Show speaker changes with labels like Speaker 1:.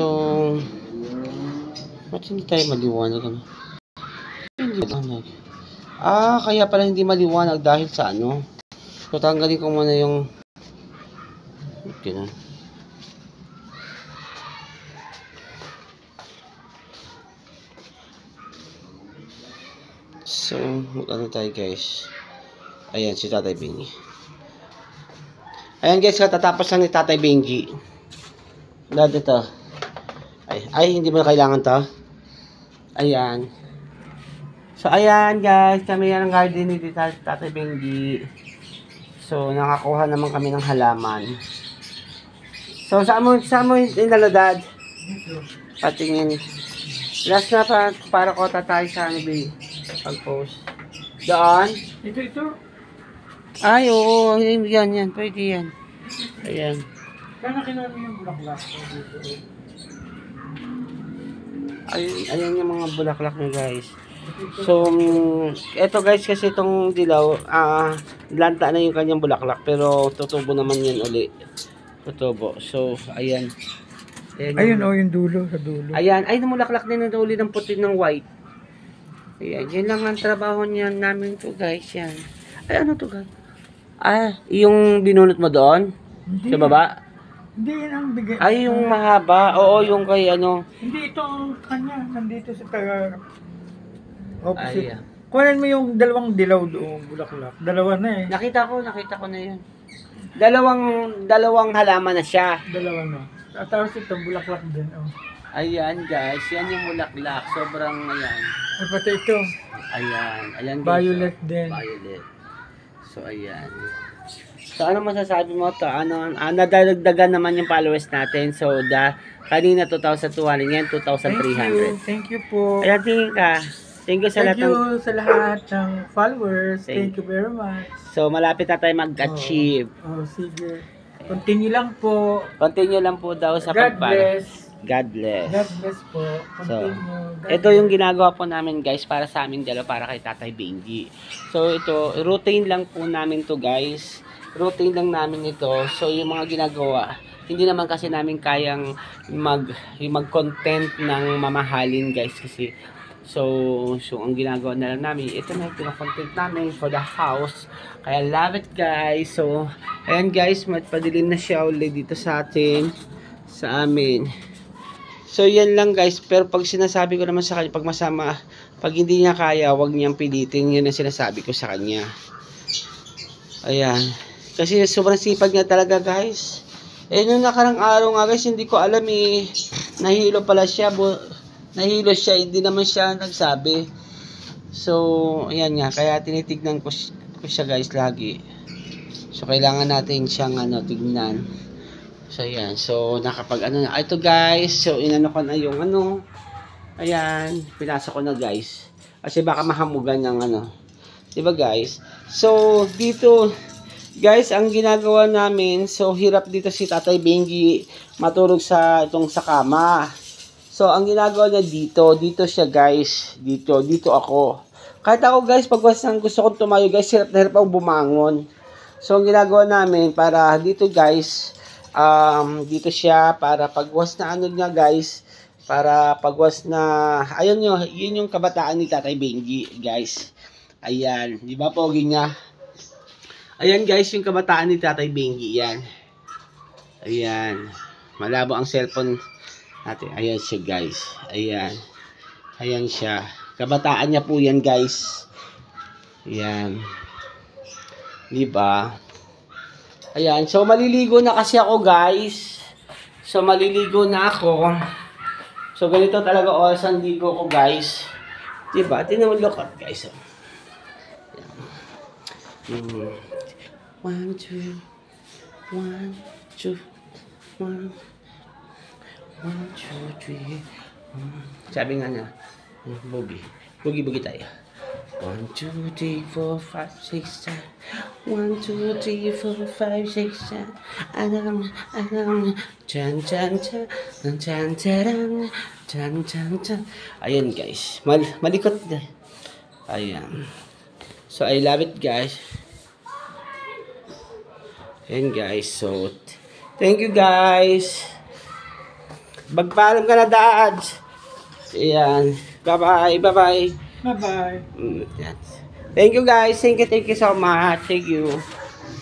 Speaker 1: So, ba't hindi tayo maliwanag? Ano? Hindi maliwanag. Kaya pala hindi maliwanag dahil sa ano. So, tanggalin ko muna yung okay na. So, ano tayo guys? Ayan, si Tatay Benji. Ayan guys, katatapos lang ni Tatay Benji. Dito to. Ay, hindi mo na kailangan to. Ayan. So, ayan guys, kami yan ang garden ni Tatay Benji. So, nakakuha naman kami ng halaman. So, saan mo inaladad? Patingin. Last na para ko tayo sa ano ba pag-post. Doon?
Speaker 2: Ito.
Speaker 1: Ay, oo. Yan. Pwede yan. Ayan.
Speaker 2: Kaya kinuha mo yung bulaklak.
Speaker 1: Ayan yung mga bulaklak niya guys. So, eto guys kasi itong dilaw, lanta na yung kanyang bulaklak. Pero tutubo naman yan uli. Tutubo. So, ayan.
Speaker 2: Ayun yung dulo, sa dulo.
Speaker 1: Ayan. Ay, namulaklak din na uli ng puti ng white. Ayan. Yan lang ang trabaho niyan namin to guys. Yan. Ay, ano to guys? Yung binunot mo doon? Sa baba?
Speaker 2: Hindi yan ang bigay.
Speaker 1: Ay, yung mahaba. Oo, yung kay ano.
Speaker 2: Hindi, ito ang kanya. Nandito sa taga opposite.
Speaker 1: Ayan.
Speaker 2: Kunin mo yung dalawang dilaw doon, bulaklak. Dalawa na eh.
Speaker 1: Nakita ko na yun. Dalawang halaman na siya.
Speaker 2: Dalawa na. At tapos itong bulaklak din.
Speaker 1: Ayan guys, yan yung bulaklak. Sobrang ayan.
Speaker 2: Ay, pati ito.
Speaker 1: Ayan guys.
Speaker 2: Violet din.
Speaker 1: Violet. So ayan. So ano masasabi mo to? Nadagdagan naman yung followers natin. So kanina 2,200, ngayon 2,300.
Speaker 2: Thank you po.
Speaker 1: Ayan, tingin ka. Thank you sa lahat
Speaker 2: sa lahat ng followers. Thank you very much.
Speaker 1: So malapit na tayo mag-achieve.
Speaker 2: Sige. Continue lang po.
Speaker 1: Continue lang po daw sa
Speaker 2: God bless.
Speaker 1: God bless.
Speaker 2: God bless po.
Speaker 1: So,
Speaker 2: Continue.
Speaker 1: ito yung ginagawa po namin guys para sa aming dalawa para kay Tatay Benji. So ito, routine lang po namin to guys. Routine lang namin ito. So yung mga ginagawa, hindi naman kasi namin kayang mag-content ng mamahalin guys kasi so ang ginagawa na lang namin, ito na yung content namin for the house. Kaya love it guys. So ayan guys, padilim na siya ulit dito sa amin. So yan lang guys, pero pag sinasabi ko naman sa kanya, pag hindi niya kaya, wag niyang pilitin, yun ang sinasabi ko sa kanya. Ayan. Kasi sobrang sipag niya talaga guys. Nung nakarang araw nga guys, hindi ko alam nahilo pala siya, nahilo siya, hindi naman siya nagsabi. So, ayan nga, kaya tinitignan ko siya guys lagi. So, kailangan natin siyang tignan. So, ayan. So, ito guys. So, inano ko na yung ayan. Pinasok ko na guys. Kasi baka mahamugan ng diba guys? So, dito, guys, ang ginagawa namin, so, hirap dito si Tatay Benji matulog sa kama. So, ang ginagawa niya dito siya guys. Dito ako. Kahit ako guys, pag gusto kong tumayo guys, hirap na hirap akong bumangon. So, ang ginagawa namin para dito guys, dito siya para pagwas na niya guys, para pagwas na ayun yun yung kabataan ni Tatay Benji guys. Ayan, di ba pogi niya? Ayan guys, yung kabataan ni Tatay Benji, yan. Ayan, malabo ang cellphone natin. Ayan siya guys. Ayan siya, kabataan niya po yan guys. Ayan, di ba? Ayan, so maliligo na kasi ako guys. So maliligo na ako. So ganito talaga oras ang ligo ko guys. Diba? Tingnan mo lokot guys. 1, 2, 1, 2, 1, 1, 2, 3. Sabi nga niya, Boogie tayo. 1, 2, 3, 4, 5, 6, 7. 1, 2, 3, 4, 5, 6, 7. Alam. Chan. Ayan guys. Malikot na. Ayan. So I love it guys. Ayan guys. So thank you guys. Magpaalam ka na, Dads. Ayan. Bye-bye. Bye-bye.
Speaker 2: Bye-bye.
Speaker 1: Yan. Thank you guys. Thank you so much. Thank you.